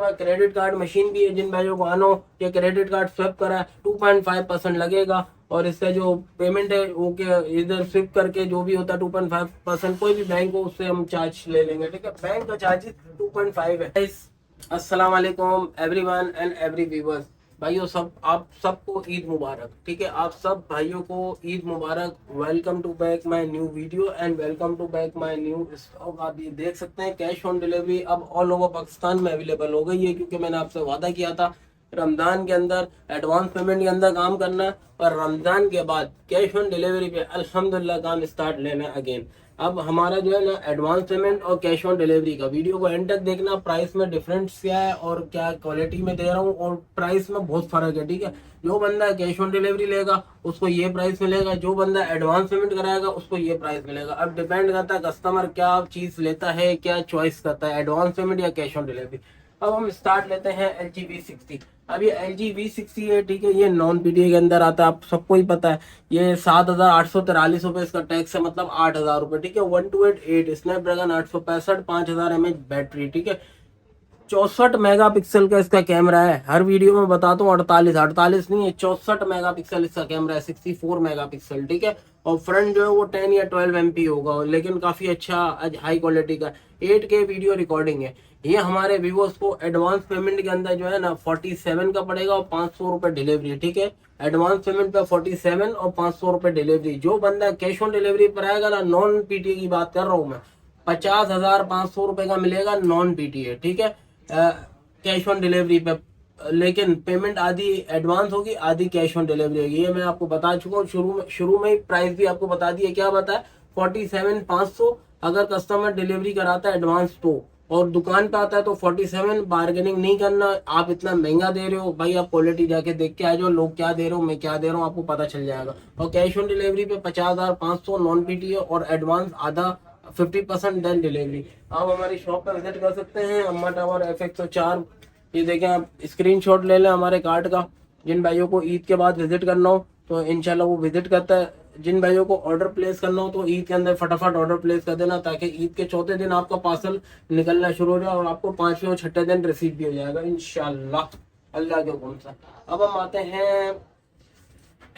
पास credit card machine भी है, जिन भाइयों को आना हो या क्रेडिट कार्ड स्wipe करा है 2.5% लगेगा। और इसका जो पेमेंट है वो क्या इधर स्विप करके जो भी होता है 2.5% कोई भी बैंक हो उससे हम चार्ज ले लेंगे, ठीक है। बैंक का चार्जेस 2.5 है। अस्सलाम वालेकुम एवरीवन एंड एवरी व्यूअर्स। भाइयों सब आप सबको ईद मुबारक, ठीक है। आप सब भाइयों को ईद मुबारक। Welcome to back my new video and welcome to back my new stock. आप ये देख सकते हैं कैश ऑन डिलीवरी अब ऑल ओवर पाकिस्तान में अवेलेबल हो गई है, क्योंकि मैंने आपसे वादा किया था रमजान के अंदर एडवांस पेमेंट के अंदर काम करना है, और रमजान के बाद कैश ऑन डिलीवरी पे अल्हम्दुलिल्लाह काम स्टार्ट लेना अगेन। अब हमारा जो है ना एडवांस पेमेंट और कैश ऑन डिलीवरी का वीडियो को एंड तक देखना। प्राइस में डिफरेंस क्या है और क्या क्वालिटी में दे रहा हूँ, और प्राइस में बहुत फर्क है, ठीक है। जो बंदा कैश ऑन डिलीवरी लेगा उसको ये प्राइस मिलेगा, जो बंदा एडवांस पेमेंट कराएगा उसको ये प्राइस मिलेगा। अब डिपेंड करता है कस्टमर क्या चीज लेता है, क्या चॉइस करता है, एडवांस पेमेंट या कैश ऑन डिलीवरी। अब हम स्टार्ट लेते हैं LG V60। अब ये LG V60 है, ठीक है। ये नॉन PTA के अंदर आता है, आप सबको ही पता है। ये 7,843 रुपये इसका टैक्स है, मतलब 8,000 रुपये, ठीक है। 1288 स्नैपड्रैगन 865 5000 mAh बैटरी, ठीक है। 64 मेगापिक्सल का इसका कैमरा है। हर वीडियो में बताता हूँ 48 नहीं है, 64 मेगापिक्सल इसका कैमरा है, 64 मेगापिक्सल, ठीक है। और फ्रंट जो है वो 10 या 12 MP होगा, लेकिन काफी अच्छा हाई क्वालिटी का 8K वीडियो रिकॉर्डिंग है। ये हमारे व्यूअर्स को एडवांस पेमेंट के अंदर जो है ना 47 का पड़ेगा और 500 रुपये डिलीवरी, ठीक है। एडवांस पेमेंट पे 47 और 500 रुपये डिलीवरी। जो बंदा कैश ऑन डिलीवरी पर आएगा ना, नॉन PTA की बात कर रहा हूँ मैं, 50,500 रुपये का मिलेगा नॉन PTA, ठीक है, कैश ऑन डिलीवरी पे। लेकिन पेमेंट आधी एडवांस होगी आधी कैश ऑन डिलीवरी होगी। ये मैं आपको बता चुका हूँ शुरू में ही प्राइस भी आपको बता दिया। क्या बताया? 47,500 अगर कस्टमर डिलीवरी कराता है एडवांस तो, और दुकान पे आता है तो 47। बार्गेनिंग नहीं करना, आप इतना महंगा दे रहे हो भाई, आप क्वालिटी जाके देख के आ जाओ, लोग क्या दे रहे हो मैं क्या दे रहा हूँ आपको पता चल जाएगा। और कैश ऑन डिलीवरी पे 50,500 नॉन PTA और एडवांस आधा 50% देन डिलीवरी। आप हमारी शॉप पर विजिट कर सकते हैं, अम्मा टावर FX104। ये देखें, आप स्क्रीनशॉट ले लें हमारे कार्ड का। जिन भाइयों को ईद के बाद विजिट करना हो तो इंशाल्लाह वो विजिट करता है। जिन भाइयों को ऑर्डर प्लेस करना हो तो ईद के अंदर फटाफट ऑर्डर प्लेस कर देना, ताकि ईद के चौथे दिन आपका पार्सल निकलना शुरू हो जाए और आपको 5वें और 6ठे दिन रिसीव भी हो जाएगा इंशाल्लाह, अल्लाह के हुक्म से। अब हम आते हैं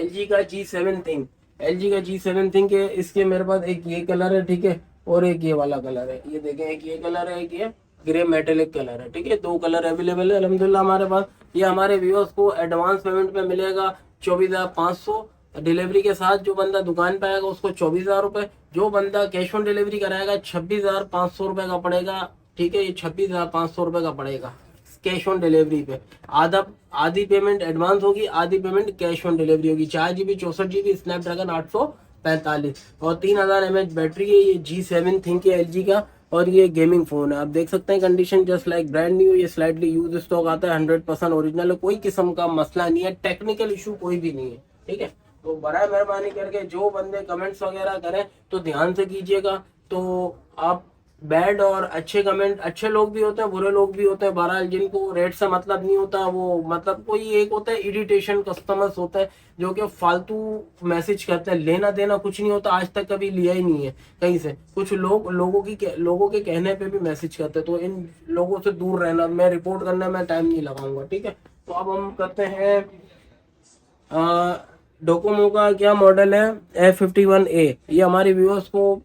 LG का G7 थिंग। LG का G7 थिंग के इसके मेरे पास एक ये कलर है, ठीक है, और एक ये वाला कलर है। ये देखें, एक ये कलर है, एक ये ग्रे मेटेलिक कलर है, ठीक है। दो कलर अवेलेबल है अल्हम्दुलिल्लाह हमारे पास। ये हमारे व्यूअर्स को एडवांस पेमेंट पे मिलेगा 24,500 डिलीवरी के साथ। जो बंदा दुकान पे आएगा उसको 24,000 रुपये। जो बंदा कैश ऑन डिलीवरी कराएगा 26,500 रुपये का पड़ेगा, ठीक है। ये 26,500 रुपये का पड़ेगा कैश ऑन डिलीवरी पे। आधी पेमेंट एडवांस होगी, आधी पेमेंट कैश ऑन डिलीवरी होगी। 4GB 64GB स्नैपड्रैगन 845 और 3000 mAh बैटरी है। ये G7 थिंक है LG का, और ये गेमिंग फोन है। आप देख सकते हैं condition just like brand new. ये स्लाइटली यूज स्टॉक आता है, 100% ओरिजिनल है, कोई किस्म का मसला नहीं है, टेक्निकल इशू कोई भी नहीं है, ठीक है। तो बराए मेहरबानी करके जो बंदे कमेंट्स वगैरह करें तो ध्यान से कीजिएगा। तो आप बैड और अच्छे कमेंट, अच्छे लोग भी होते हैं बुरे लोग भी होते हैं, बहरहाल जिनको रेट से मतलब नहीं होता वो, मतलब कोई एक होता है इरिटेशन कस्टमर्स होता है जो कि फालतू मैसेज करते हैं, लेना देना कुछ नहीं होता, आज तक कभी लिया ही नहीं है कहीं से। कुछ लोगों के कहने पे भी मैसेज करते हैं, तो इन लोगों से दूर रहना। मैं रिपोर्ट करने में टाइम नहीं लगाऊंगा, ठीक है। तो अब हम करते हैं डोकोमो का क्या मॉडल है, F51A। ये हमारे व्यूअर्स को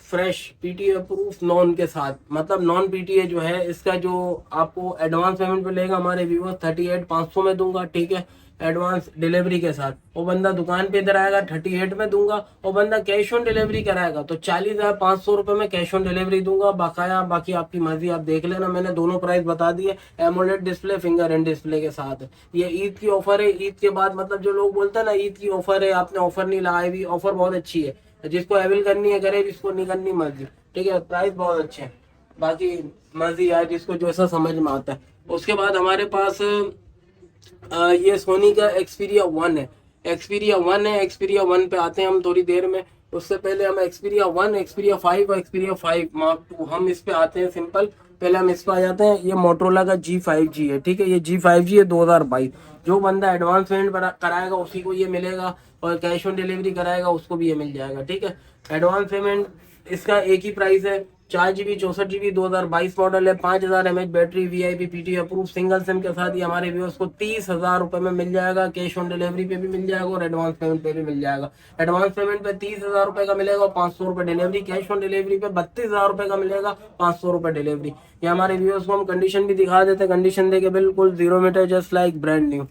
फ्रेश PTA प्रूफ नॉन के साथ, मतलब नॉन PTA जो है इसका जो आपको एडवांस पेमेंट पे लेगा हमारे व्यूअर्स 38,500 में दूंगा, ठीक है, एडवांस डिलीवरी के साथ। वो बंदा दुकान पे इधर आएगा 38 में दूंगा, और बंदा कैश ऑन डिलीवरी कराएगा तो 40,500 रुपये में कैश ऑन डिलीवरी दूंगा बकाया। बाकी आपकी मर्जी, आप देख लेना, मैंने दोनों प्राइस बता दिए। AMOLED display finger and display के साथ। ये ईद की ऑफर है। ईद के बाद मतलब जो लोग बोलते हैं ना ईद की ऑफर है, आपने ऑफर नहीं लगाई हुई, ऑफर बहुत अच्छी है, जिसको अवेल करनी है करे, जिसको नहीं करनी मर्जी, ठीक है। प्राइस बहुत अच्छे हैं, बाकी मर्जी यार जिसको जैसा समझ में आता है। उसके बाद हमारे पास ये सोनी का Xperia 1 है। Xperia 1 पे आते हैं हम थोड़ी देर में। उससे पहले हम Xperia 1, Xperia 5 और Xperia 5 Mark II हम इस पे आते हैं सिंपल। पहले हम इस पे आ जाते हैं। ये मोटरोला का G5G है, ठीक है। ये G5G है 2022। जो बंदा एडवांस पेमेंट कराएगा उसी को ये मिलेगा, और कैश ऑन डिलीवरी कराएगा उसको भी ये मिल जाएगा, ठीक है। एडवांस पेमेंट इसका एक ही प्राइस है, 4 GB 64 GB 2022 मॉडल है, 5000 mAh battery, VIP PT approve, single SIM के साथ ही हमारे व्यूअर्स को 30,000 रुपए में मिल जाएगा। कैश ऑन डिलीवरी पे भी मिल जाएगा और एडवांस पेमेंट पे भी मिल जाएगा। एडवांस पेमेंट पे 30,000 रुपए का मिलेगा और 500 रुपए डिलीवरी। कैश ऑन डिलीवरी पे 32,000 रुपए का मिलेगा, 500 रुपए डिलीवरी। ये हमारे व्यूअर्स को हम कंडीशन भी दिखा देते हैं। कंडीशन देके बिल्कुल 0 meter, just like brand new.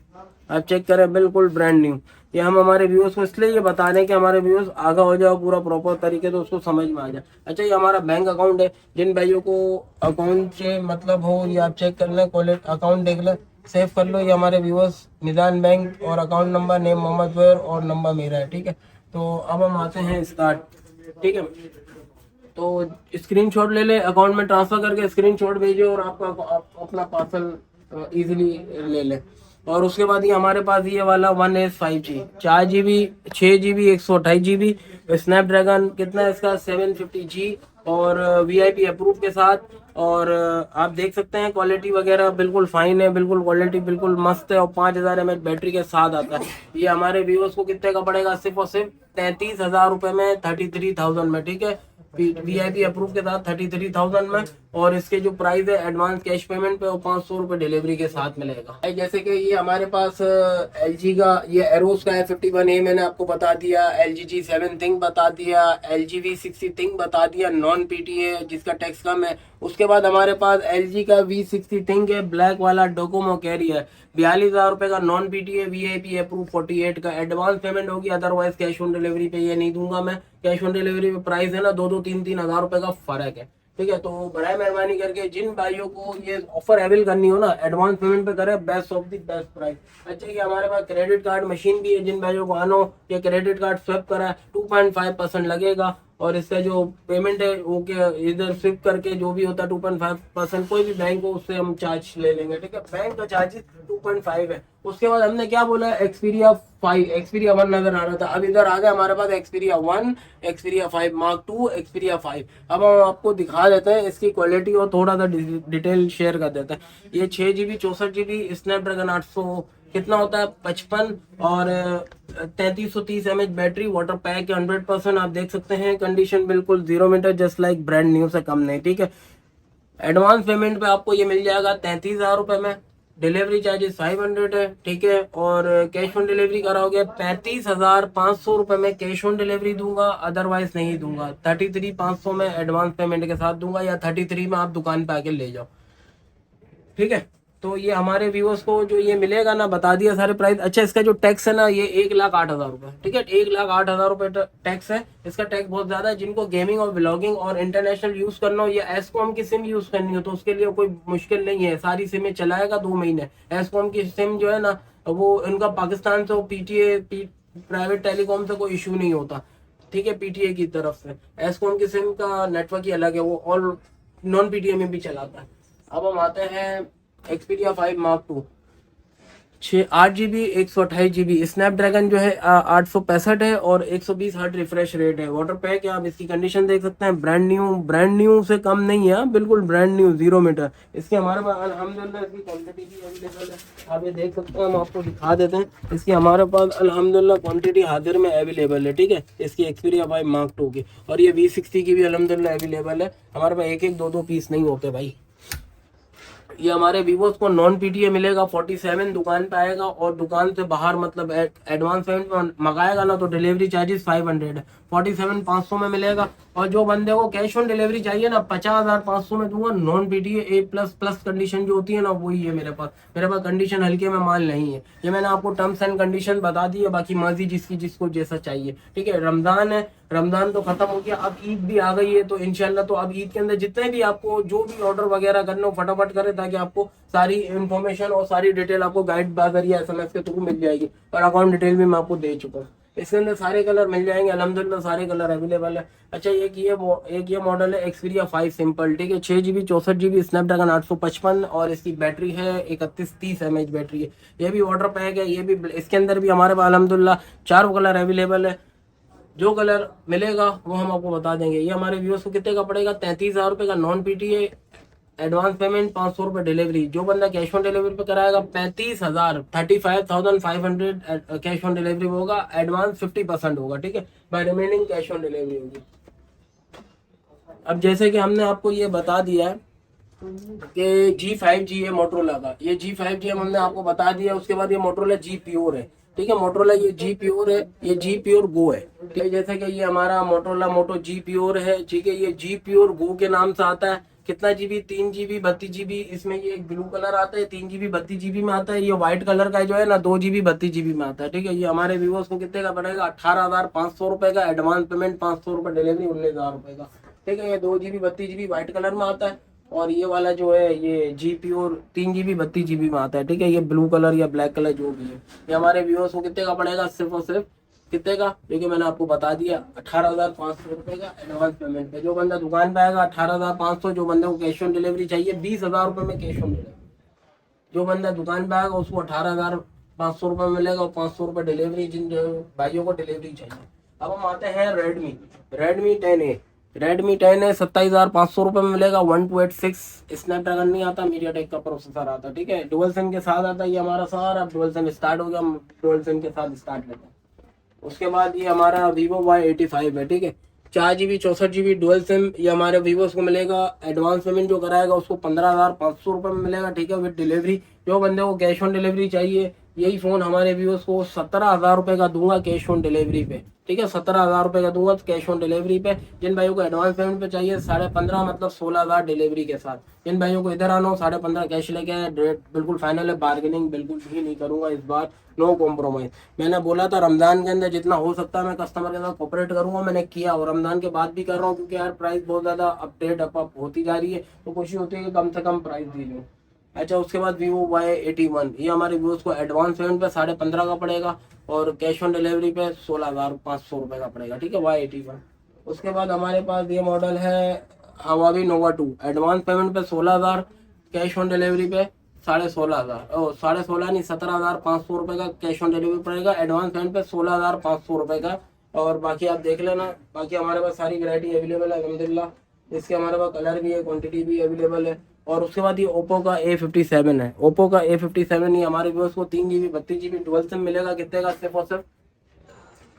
आप चेक करें, बिल्कुल ब्रांड न्यू। ये हम हमारे व्यूअर्स को इसलिए ये बता रहे हैं कि हमारे व्यूअर्स आगा हो जाओ पूरा प्रॉपर तरीके तो उसको समझ में आ जाए। अच्छा, ये हमारा बैंक अकाउंट है। जिन भाइयों को अकाउंट से मतलब हो, ये आप चेक कर लें, क्वालिटी अकाउंट देख लें, सेव कर लो। ये हमारे व्यूअर्स मिजान बैंक और account number, name Mohammad Zuhair और नंबर मेरा है, ठीक है। तो अब हम आते हैं स्टार्ट, ठीक है। तो स्क्रीनशॉट ले ले, अकाउंट में ट्रांसफर करके स्क्रीनशॉट भेजे और आपका अपना पार्सल इजीली ले ले। और उसके बाद ये हमारे पास ये वाला 1S5G 4 GB 6 GB 128 GB Snapdragon, कितना है इसका 750G और VIP अप्रूव के साथ। और आप देख सकते हैं क्वालिटी वगैरह बिल्कुल फाइन है, बिल्कुल क्वालिटी बिल्कुल मस्त है और 5000 mAh बैटरी के साथ आता है। ये हमारे व्यूअर्स को कितने का पड़ेगा? सिर्फ और सिर्फ 33,000 रुपए में, 33,000 में, ठीक है। VIP अप्रूव के साथ 33,000 में। और इसके जो प्राइस है एडवांस कैश पेमेंट पे वो 500 रुपए डिलीवरी के साथ मिलेगा। जैसे कि ये हमारे पास LG का ये एरोस का है 51A, मैंने आपको बता दिया। LG G7 थिंक बता दिया, LG V60 थिंक बता दिया, नॉन PTA जिसका टैक्स कम है। उसके बाद हमारे पास LG का V60 थिंक है, ब्लैक वाला डोकोमो कैरी है, 42,000 रुपए का, नॉन PTA VIP अप्रूव 48 का। एडवांस पेमेंट होगी, अदरवाइज कैश ऑन डिलीवरी पे ये नहीं दूंगा मैं। कैश ऑन डिलीवरी पे प्राइस है ना 2-3 हज़ार रुपए का फर्क है, ठीक है। तो बराए मेहरबानी करके जिन भाइयों को ये ऑफर अवेल करनी हो ना, एडवांस पेमेंट पे करें, best of the best price. अच्छा, कि हमारे पास क्रेडिट कार्ड मशीन भी है। जिन भाइयों को आनो ये क्रेडिट कार्ड स्wipe करा 2.5% लगेगा और इसका जो पेमेंट है वो क्या इधर स्विप करके जो भी होता है 2.5%, कोई भी बैंक हो उससे हम चार्ज ले लेंगे, ठीक है। बैंक का चार्जेस 2.5 है। उसके बाद हमने क्या बोला, एक्सपीरिया 5, एक्सपीरिया 1 नजर आ रहा था, अब इधर आ गया हमारे पास एक्सपीरिया 1, एक्सपीरिया 5 Mark 2, एक्सपीरिया 5। अब हम आपको दिखा देते हैं इसकी क्वालिटी और थोड़ा सा डिटेल शेयर कर देते हैं। ये 6 GB 64 GB स्नैपड्रैगन 800 कितना होता है 55 और 3330 mAh बैटरी, वाटर पैक 100%। आप देख सकते हैं कंडीशन बिल्कुल 0 meter, just like brand new से कम नहीं, ठीक है। एडवांस पेमेंट पे आपको ये मिल जाएगा 33,000 रुपए में, डिलीवरी चार्जेस 500 है, ठीक है। और कैश ऑन डिलीवरी कराओगे 35,500 रुपए में कैश ऑन डिलीवरी दूंगा, अदरवाइज नहीं दूंगा। 33,500 में एडवांस पेमेंट के साथ दूंगा या 33 में आप दुकान पे आके ले जाओ, ठीक है। तो ये हमारे व्यूअर्स को जो ये मिलेगा ना, बता दिया सारे प्राइस। अच्छा, इसका जो टैक्स है ना ये 1,08,000 रुपए, ठीक है। 1,08,000 रुपए टैक्स है। इसका टैक्स बहुत ज्यादा है। जिनको गेमिंग और ब्लॉगिंग और इंटरनेशनल यूज करना हो या एसकॉम की सिम यूज करनी हो तो उसके लिए कोई मुश्किल नहीं है, सारी सिमें चलाएगा 2 महीने। एसकॉम की सिम जो है ना वो उनका पाकिस्तान से PTA प्राइवेट टेलीकॉम से कोई इशू नहीं होता, ठीक है। PTA की तरफ से एसकॉम की सिम का नेटवर्क ही अलग है, वो ऑल नॉन PTA में भी चलाता है। अब हम आते हैं Xperia 5 Mark 2 8 GB 128 GB Snapdragon जो है 865 है और 120 हर्ट रिफ्रेश रेट है। वाटर पैक है, आप इसकी कंडीशन देख सकते हैं, ब्रांड न्यू से कम नहीं है, बिल्कुल ब्रांड न्यू 0 मीटर। इसके हमारे पास अल्हम्दुलिल्लाह इसकी क्वांटिटी भी अवेलेबल है, आप ये देख सकते हैं। हम आपको दिखा देते हैं, इसकी हमारे पास अल्हम्दुलिल्लाह क्वांटिटी हाजिर में अवेलेबल है, ठीक है। इसकी एक्सपीरिया 5 Mark 2 की। और ये V60 की भी अल्हम्दुलिल्लाह अवेलेबल है हमारे पास, एक 2 पीस नहीं होते भाई। ये हमारे वीवोस को नॉन PTA मिलेगा 47 दुकान पे आएगा और दुकान से बाहर मतलब एडवांस पेमेंट मंगाएगा ना तो डिलीवरी चार्जेस 500 है। 47 500 में मिलेगा। और जो बंदे को कैश ऑन डिलीवरी चाहिए ना 50,500 में दूंगा, नॉन PTA A++ कंडीशन जो होती है ना वही है मेरे पास कंडीशन हल्के में माल नहीं है। ये मैंने आपको टर्म्स एंड कंडीशन बता दी है, बाकी मर्जी जिसको जैसा चाहिए, ठीक है। रमजान है, रमजान तो खत्म हो गया, अब ईद भी आ गई है तो इंशाल्लाह तो अब ईद के अंदर जितने भी आपको जो भी ऑर्डर वगैरह करना हो फटाफट करें ताकि आपको सारी इन्फॉर्मेशन और सारी डिटेल आपको गाइड बाजरिया SMS के थ्रू मिल जाएगी। और अकाउंट डिटेल भी मैं आपको दे चुका हूँ। इसके अंदर सारे कलर मिल जाएंगे अल्हम्दुलिल्लाह, सारे कलर अवेलेबल है। अच्छा, एक ये मॉडल है एक्सपीरिया 5 सिंपल, ठीक है। 6 GB 64 GB स्नैपड्रैगन 855 और इसकी बैटरी है 3130 mAh बैटरी है। ये भी वाटर पैक है। ये भी इसके अंदर भी हमारे पास अल्हम्दुलिल्लाह 4 कलर अवेलेबल है। जो कलर मिलेगा वो हम आपको बता देंगे। ये हमारे व्यूअर्स को कितने का पड़ेगा 33,000 रुपए का, नॉन PTA, एडवांस पेमेंट 500 रुपए डिलीवरी। जो बंदा कैश ऑन डिलीवरी पे कराएगा 35,500 कैश ऑन डिलीवरी होगा, एडवांस 50% होगा, ठीक है। By remaining cash on delivery होगी। अब जैसे कि हमने आपको ये बता दिया है कि G5G है मोटरोला का, ये G5G हमने आपको बता दिया। उसके बाद ये मोटरोला G प्योर है, ठीक है। मोटरोला ये G प्योर है, ये G प्योर गो है, ठीक है। जैसे कि ये हमारा मोटरोला मोटो G प्योर है, ठीक है। ये G प्योर गो के नाम से आता है। कितना जीबी? 3 GB 32 GB। इसमें ये एक ब्लू कलर आता है, 3 GB 32 GB में आता है। ये व्हाइट कलर का जो है ना 2 GB 32 GB में आता है, ठीक है। ये हमारे व्यूवर्स को कितने का पड़ेगा? 18,500 रुपए का। एडवांस पेमेंट 500 रुपए, डिलीवरी 19,000 रुपए का, ठीक है। ये 2 GB 32 GB व्हाइट कलर में आता है। और ये वाला जो है ये G प्योर 3 GB 32 GB में आता है, ठीक है। ये ब्लू कलर या ब्लैक कलर जो भी है, ये हमारे व्यूअर्स को कितने का पड़ेगा? सिर्फ और सिर्फ कितने का? देखिए मैंने आपको बता दिया 18,500 रुपए का एडवांस पेमेंट पे। जो बंदा दुकान पे आएगा 18,500, जो बंदे को कैश ऑन डिलीवरी चाहिए 20,000 रुपए में कैश ऑन डिलीवरी। जो बंदा दुकान पे आएगा उसको 18,500 रुपए मिलेगा और 500 रुपए डिलीवरी, जिन भाइयों को डिलीवरी चाहिए। अब हम आते हैं रेडमी 10A। रेडमी 10A 27,500 रुपए में मिलेगा। 1286 स्नैपड्रैगन नहीं आता, मीडियाटेक का प्रोसेसर आता है, ठीक है। डुअल सिम के साथ आता है। ये हमारा सारा डुअल सिम स्टार्ट हो गया, हम डुअल सिम के साथ स्टार्ट लेते हैं। उसके बाद ये हमारा Vivo Y85 है, ठीक है। 4 GB 64 GB डुअल सिम। ये हमारे वीवोस को मिलेगा। एडवांस पेमेंट जो कराएगा उसको 15,500 रुपए में मिलेगा, ठीक है, विद डिलीवरी। जो बंदे को कैश ऑन डिलीवरी चाहिए, यही फोन हमारे व्यूअर्स को 17,000 रुपए का दूंगा कैश ऑन डिलीवरी पे, ठीक है। 17,000 रुपए का दूंगा कैश ऑन डिलीवरी पे। जिन भाइयों को एडवांस पेमेंट पे चाहिए 15,500 मतलब 16,000 डिलीवरी के साथ। जिन भाइयों को इधर आना हो 15,500 कैश लेके आए। रेट बिल्कुल फाइनल है, बार्गेनिंग बिल्कुल भी नहीं करूंगा इस बार, नो कॉम्प्रोमाइज। मैंने बोला था रमजान के अंदर जितना हो सकता है मैं कस्टमर के साथ कोऑपरेट करूंगा, मैंने किया, और रमजान के बाद भी कर रहा हूँ, क्योंकि यार प्राइस बहुत ज्यादा अपडेट अप होती जा रही है, तो कोशिश होती है कि कम से कम प्राइस दी जाए। अच्छा, उसके बाद Vivo Y81, ये हमारे व्यूअर्स को एडवांस पेमेंट पे 15,500 का पड़ेगा और कैश ऑन डिलीवरी पे 16,500 रुपए का पड़ेगा, ठीक है, Y81। उसके बाद हमारे पास ये मॉडल है Huawei Nova 2। एडवांस पेमेंट पे 16,000, कैश ऑन डिलीवरी पे 16,500, 16,500 नहीं 17,500 रुपए का कैश ऑन डिलीवरी पड़ेगा। एडवांस पेमेंट पे 16,500 रुपए का। और बाकी आप देख लेना, बाकी हमारे पास सारी वैरायटी अवेलेबल है अल्हम्दुलिल्लाह। इसके हमारे पास कलर भी है, क्वांटिटी भी अवेलेबल है। और उसके बाद ये ओप्पो का A57 है। ओप्पो का A57 ये हमारे व्यूअर्स को 3 GB 32 GB डुअल सिम मिलेगा। कितने का? सिर्फ और सिर्फ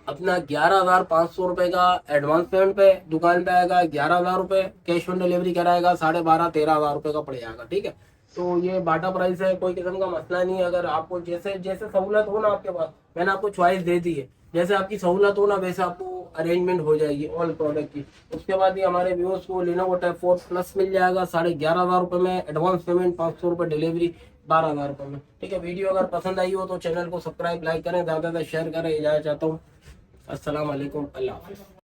अपना 11,500 रुपए का एडवांस पेमेंट पे। दुकान पे आएगा 11,000 रुपए, कैश ऑन डिलीवरी कराएगा 12,500-13,000 रुपए का पड़ जाएगा, ठीक है। तो ये बाटा प्राइस है, कोई किस्म का मसला नहीं है। अगर आपको जैसे जैसे सहूलत हो ना आपके पास, मैंने आपको चॉइस दे दी है, जैसे आपकी सहूलत हो ना वैसे आपको अरेंजमेंट हो जाएगी ऑल प्रोडक्ट की। उसके बाद ये हमारे व्यूअर्स को Lenovo Tab 4 Plus मिल जाएगा 11,500 रुपए में। एडवांस पेमेंट 500 रुपए, डिलीवरी 12,000 रुपए में, ठीक है। वीडियो अगर पसंद आई हो तो चैनल को सब्सक्राइब लाइक करें, ज़्यादा से शेयर करें। इजाज़त चाहता हूँ। अस्सलाम वालेकुम, अल्लाह हाफ़िज़।